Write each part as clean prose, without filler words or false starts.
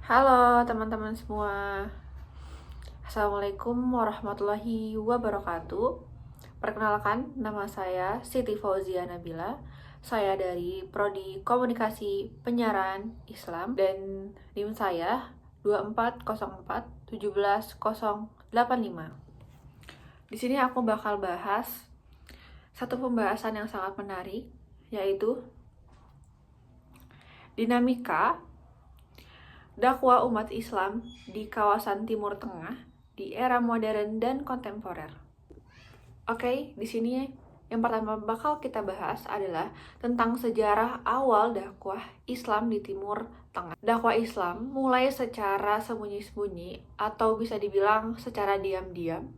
Halo teman-teman semua. Assalamualaikum warahmatullahi wabarakatuh. Perkenalkan, nama saya Siti Fauzia Nabila. Saya dari Prodi Komunikasi Penyiaran Islam dan NIM saya 2404 17085. Di sini aku bakal bahas satu pembahasan yang sangat menarik, yaitu dinamika dakwah umat Islam di kawasan Timur Tengah di era modern dan kontemporer. Oke, di sini yang pertama bakal kita bahas adalah tentang sejarah awal dakwah Islam di Timur Tengah. Dakwah Islam mulai secara sembunyi-sembunyi atau bisa dibilang secara diam-diam,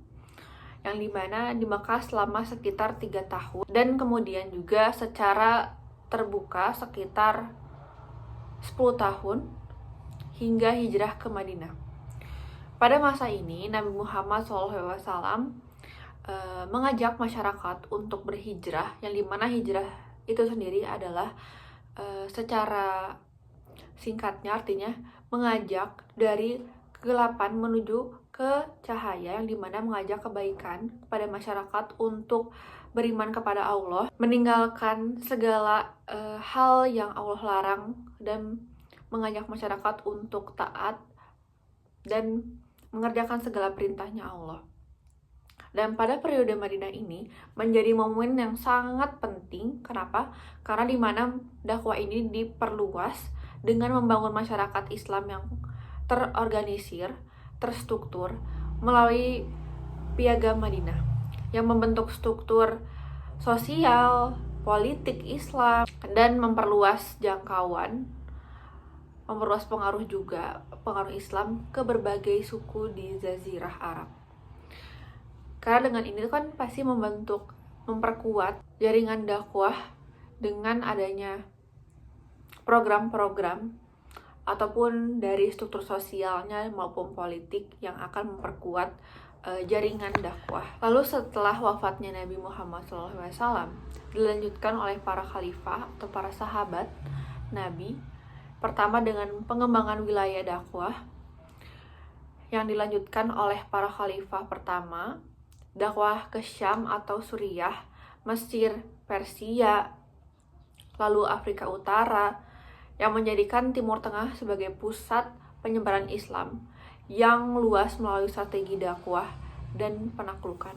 yang dimana di Mekah selama sekitar 3 tahun dan kemudian juga secara terbuka sekitar 10 tahun hingga hijrah ke Madinah. Pada masa ini, Nabi Muhammad SAW mengajak masyarakat untuk berhijrah, yang dimana hijrah itu sendiri adalah secara singkatnya artinya mengajak dari kegelapan menuju ke cahaya, yang dimana mengajak kebaikan kepada masyarakat untuk beriman kepada Allah, meninggalkan segala hal yang Allah larang, dan mengajak masyarakat untuk taat dan mengerjakan segala perintahnya Allah. Dan pada periode Madinah ini menjadi momen yang sangat penting. Kenapa? Karena di mana dakwah ini diperluas dengan membangun masyarakat Islam yang terorganisir, terstruktur melalui Piagam Madinah yang membentuk struktur sosial, politik Islam, dan memperluas jangkauan, memperluas pengaruh Islam ke berbagai suku di Jazirah Arab. Karena dengan ini kan pasti memperkuat jaringan dakwah dengan adanya program-program ataupun dari struktur sosialnya maupun politik yang akan memperkuat jaringan dakwah. Lalu setelah wafatnya Nabi Muhammad SAW, dilanjutkan oleh para khalifah atau para sahabat Nabi. Pertama dengan pengembangan wilayah dakwah yang dilanjutkan oleh para khalifah pertama, dakwah ke Syam atau Suriah, Mesir, Persia, lalu Afrika Utara, yang menjadikan Timur Tengah sebagai pusat penyebaran Islam yang luas melalui strategi dakwah dan penaklukan.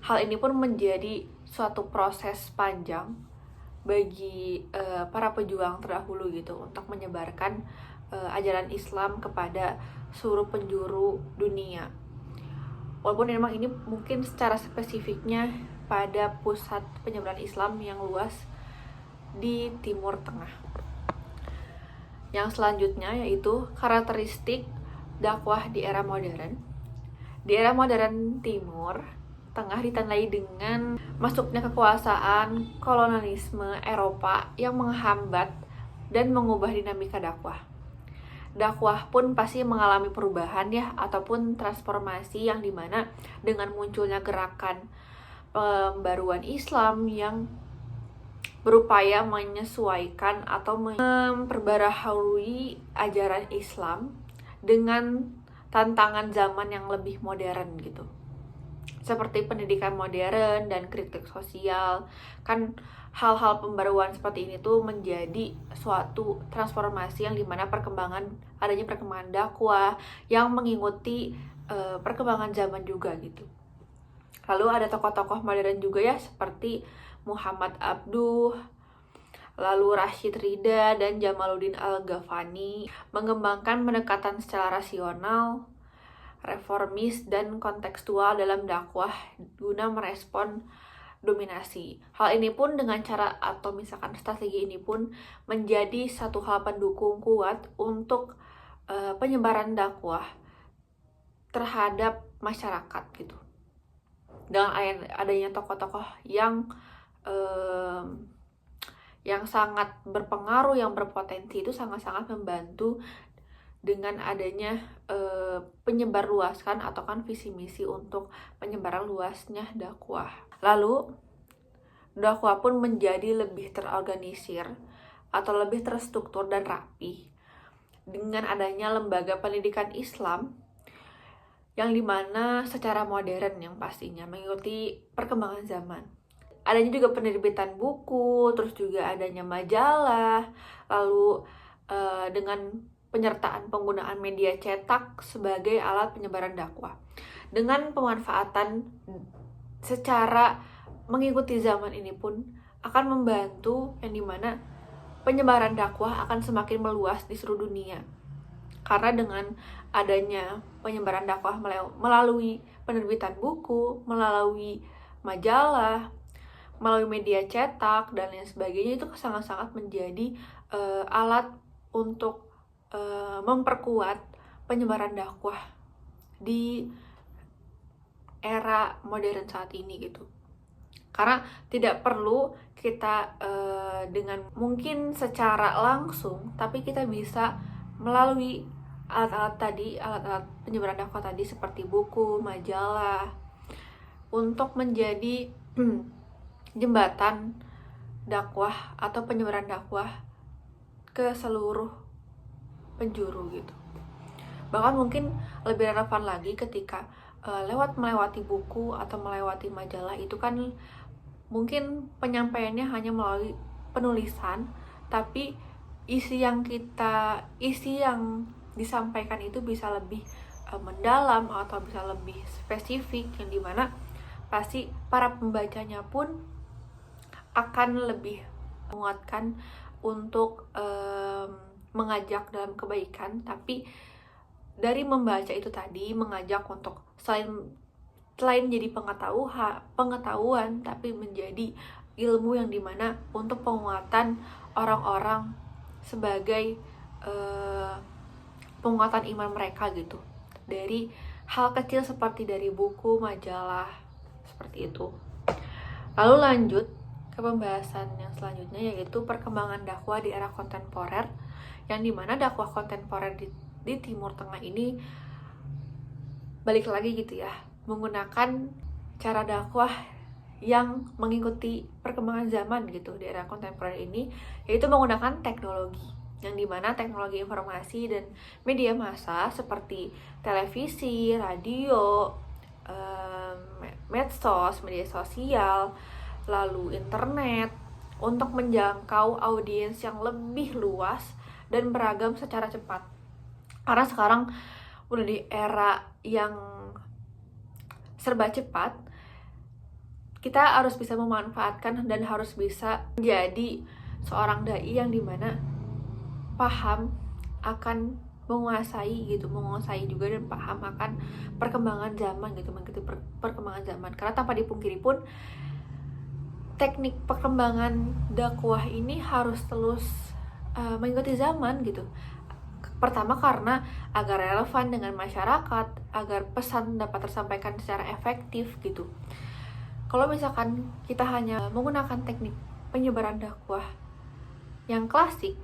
Hal ini pun menjadi suatu proses panjang bagi para pejuang terdahulu gitu untuk menyebarkan ajaran Islam kepada seluruh penjuru dunia. Walaupun memang ini mungkin secara spesifiknya pada pusat penyebaran Islam yang luas di Timur Tengah. Yang selanjutnya yaitu karakteristik dakwah di era modern. Di era modern Timur Tengah ditandai dengan masuknya kekuasaan kolonialisme Eropa yang menghambat dan mengubah dinamika dakwah. Dakwah pun pasti mengalami perubahan ya, ataupun transformasi, yang dimana dengan munculnya gerakan pembaruan Islam yang berupaya menyesuaikan atau memperbaharui ajaran Islam dengan tantangan zaman yang lebih modern gitu. Seperti pendidikan modern dan kritik sosial. Kan hal-hal pembaruan seperti ini tuh menjadi suatu transformasi yang dimana adanya perkembangan dakwah yang mengikuti perkembangan zaman juga gitu. Lalu ada tokoh-tokoh modern juga ya, seperti Muhammad Abduh, lalu Rashid Rida dan Jamaluddin Al-Ghafani, mengembangkan pendekatan secara rasional, reformis, dan kontekstual dalam dakwah guna merespon dominasi. Hal ini pun dengan cara atau misalkan strategi ini pun menjadi satu hal pendukung kuat untuk penyebaran dakwah terhadap masyarakat gitu. Dengan adanya tokoh-tokoh yang sangat berpengaruh, yang berpotensi, itu sangat-sangat membantu dengan adanya penyebar luaskan atau kan visi misi untuk penyebaran luasnya dakwah. Lalu dakwah pun menjadi lebih terorganisir atau lebih terstruktur dan rapi dengan adanya lembaga pendidikan Islam yang dimana secara modern yang pastinya mengikuti perkembangan zaman. Adanya juga penerbitan buku, terus juga adanya majalah, lalu dengan penyertaan penggunaan media cetak sebagai alat penyebaran dakwah. Dengan pemanfaatan secara mengikuti zaman ini pun akan membantu yang dimana penyebaran dakwah akan semakin meluas di seluruh dunia. Karena dengan adanya penyebaran dakwah melalui penerbitan buku, melalui majalah, melalui media cetak, dan lain sebagainya, itu sangat-sangat menjadi alat untuk memperkuat penyebaran dakwah di era modern saat ini gitu. Karena tidak perlu kita dengan mungkin secara langsung, tapi kita bisa melalui alat-alat penyebaran dakwah tadi seperti buku, majalah, untuk menjadi jembatan dakwah atau penyebaran dakwah ke seluruh penjuru gitu. Bahkan mungkin lebih relevan lagi ketika melewati buku atau melewati majalah, itu kan mungkin penyampaiannya hanya melalui penulisan, tapi isi yang disampaikan itu bisa lebih mendalam atau bisa lebih spesifik, yang dimana pasti para pembacanya pun akan lebih menguatkan untuk mengajak dalam kebaikan. Tapi dari membaca itu tadi mengajak untuk selain jadi pengetahuan, tapi menjadi ilmu yang dimana untuk penguatan orang-orang sebagai penguatan iman mereka gitu, dari hal kecil seperti dari buku, majalah, seperti itu. Lalu lanjut ke pembahasan yang selanjutnya, yaitu perkembangan dakwah di era kontemporer, yang dimana dakwah kontemporer di Timur Tengah ini balik lagi gitu ya, menggunakan cara dakwah yang mengikuti perkembangan zaman gitu di era kontemporer ini, yaitu menggunakan teknologi, yang dimana teknologi informasi dan media massa seperti televisi, radio, medsos, media sosial, lalu internet, untuk menjangkau audiens yang lebih luas dan beragam secara cepat. Karena sekarang udah di era yang serba cepat, kita harus bisa memanfaatkan dan harus bisa menjadi seorang dai yang dimana paham akan menguasai juga dan paham akan perkembangan zaman gitu, mengikuti perkembangan zaman. Karena tanpa dipungkiri pun teknik perkembangan dakwah ini harus terus mengikuti zaman gitu. Pertama karena agar relevan dengan masyarakat, agar pesan dapat tersampaikan secara efektif gitu. Kalau misalkan kita hanya menggunakan teknik penyebaran dakwah yang klasik,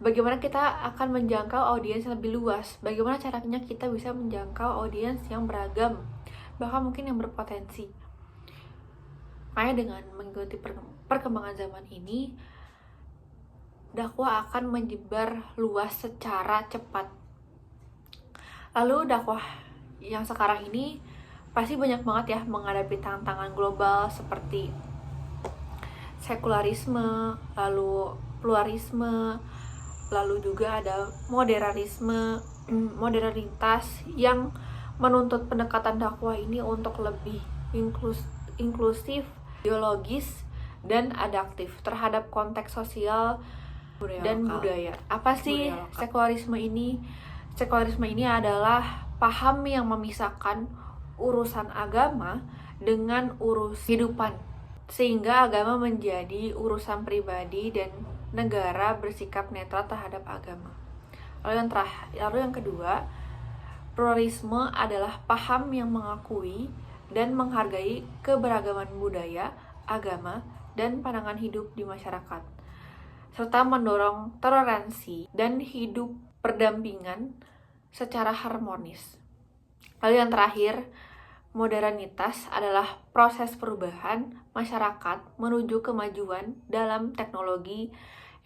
bagaimana kita akan menjangkau audiens yang lebih luas? Bagaimana caranya kita bisa menjangkau audiens yang beragam, bahkan mungkin yang berpotensi? Makanya dengan mengikuti perkembangan zaman ini, dakwah akan menyebar luas secara cepat. Lalu dakwah yang sekarang ini pasti banyak banget ya menghadapi tantangan global seperti sekularisme, lalu pluralisme, lalu juga ada modernitas yang menuntut pendekatan dakwah ini untuk lebih inklusif, biologis, dan adaptif terhadap konteks sosial dan budaya. Apa sih sekularisme ini? Sekularisme ini adalah paham yang memisahkan urusan agama dengan kehidupan, sehingga agama menjadi urusan pribadi dan negara bersikap netral terhadap agama. Lalu yang kedua, pluralisme adalah paham yang mengakui dan menghargai keberagaman budaya, agama, dan pandangan hidup di masyarakat, serta mendorong toleransi dan hidup berdampingan secara harmonis. Lalu yang terakhir, modernitas adalah proses perubahan masyarakat menuju kemajuan dalam teknologi,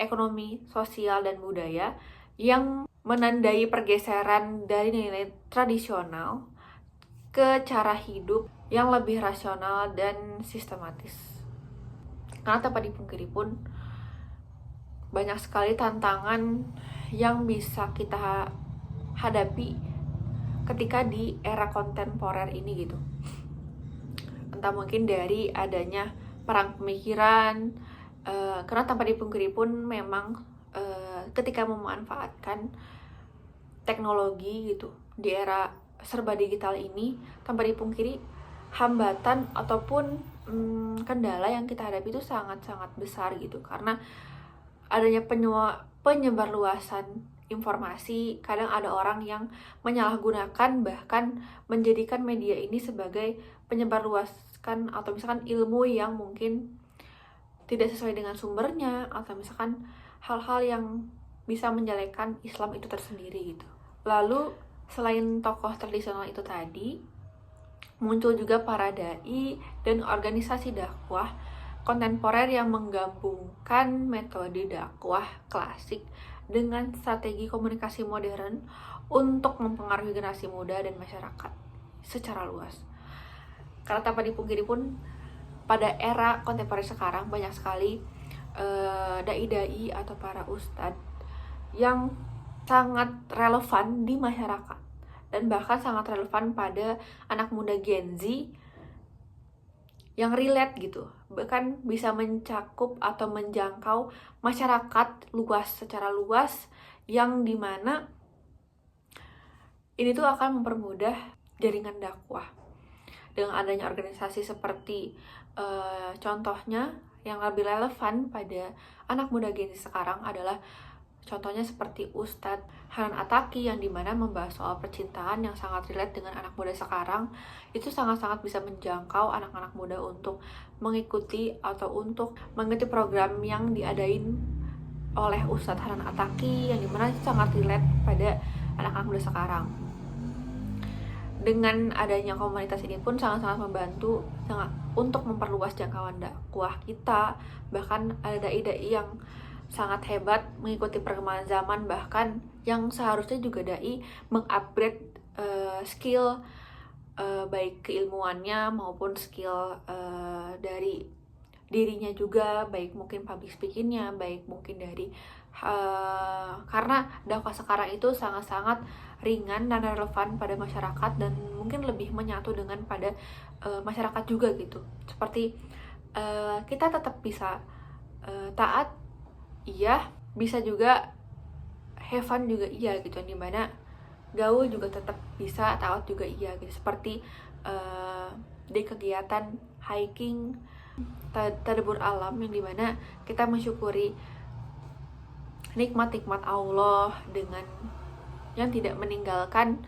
ekonomi, sosial, dan budaya yang menandai pergeseran dari nilai tradisional ke cara hidup yang lebih rasional dan sistematis. Karena tanpa dipungkiri pun banyak sekali tantangan yang bisa kita hadapi ketika di era kontemporer ini gitu. Entah mungkin dari adanya perang pemikiran, karena tanpa dipungkiri pun memang ketika memanfaatkan teknologi gitu di era serba digital ini, tanpa dipungkiri hambatan ataupun kendala yang kita hadapi itu sangat-sangat besar gitu, karena adanya penyebarluasan informasi. Kadang ada orang yang menyalahgunakan, bahkan menjadikan media ini sebagai penyebarluaskan atau misalkan ilmu yang mungkin tidak sesuai dengan sumbernya, atau misalkan hal-hal yang bisa menjelekkan Islam itu tersendiri gitu. Lalu selain tokoh tradisional itu tadi, muncul juga para dai dan organisasi dakwah kontemporer yang menggabungkan metode dakwah klasik dengan strategi komunikasi modern untuk mempengaruhi generasi muda dan masyarakat secara luas. Karena tanpa dipungkiri pun pada era kontemporer sekarang banyak sekali dai-dai atau para ustadz yang sangat relevan di masyarakat dan bahkan sangat relevan pada anak muda Gen Z yang relate gitu, bahkan bisa mencakup atau menjangkau masyarakat luas, secara luas, yang dimana ini tuh akan mempermudah jaringan dakwah dengan adanya organisasi seperti contohnya yang lebih relevan pada anak muda Gen Z sekarang adalah contohnya seperti Ustadz Hanan Attaqi, yang dimana membahas soal percintaan yang sangat relate dengan anak muda sekarang. Itu sangat-sangat bisa menjangkau anak-anak muda untuk mengikuti atau untuk mengikuti program yang diadain oleh Ustadz Hanan Attaqi, yang dimana sangat relate pada anak-anak muda sekarang. Dengan adanya komunitas ini pun sangat-sangat membantu untuk memperluas jangkauan dakwah kita. Bahkan ada dai-dai yang sangat hebat mengikuti perkembangan zaman, bahkan yang seharusnya juga dai mengupgrade skill baik keilmuannya maupun skill dari dirinya juga, baik mungkin public speakingnya, baik mungkin dari karena dakwah sekarang itu sangat-sangat ringan dan relevan pada masyarakat dan mungkin lebih menyatu dengan pada masyarakat juga gitu. Seperti kita tetap bisa taat, iya, bisa juga have fun juga iya gitu, dimana gaul juga tetap bisa, taat juga iya gitu. Seperti di kegiatan hiking tadabbur alam, yang dimana kita mensyukuri nikmat-nikmat Allah dengan yang tidak meninggalkan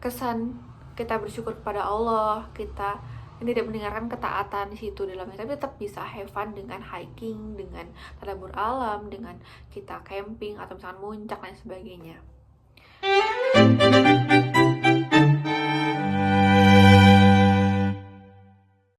kesan kita bersyukur kepada Allah, kita yang tidak mendengarkan ketaatan di situ dalamnya, tapi tetap bisa have fun dengan hiking, dengan tadabbur alam, dengan kita camping atau misalkan muncak dan sebagainya.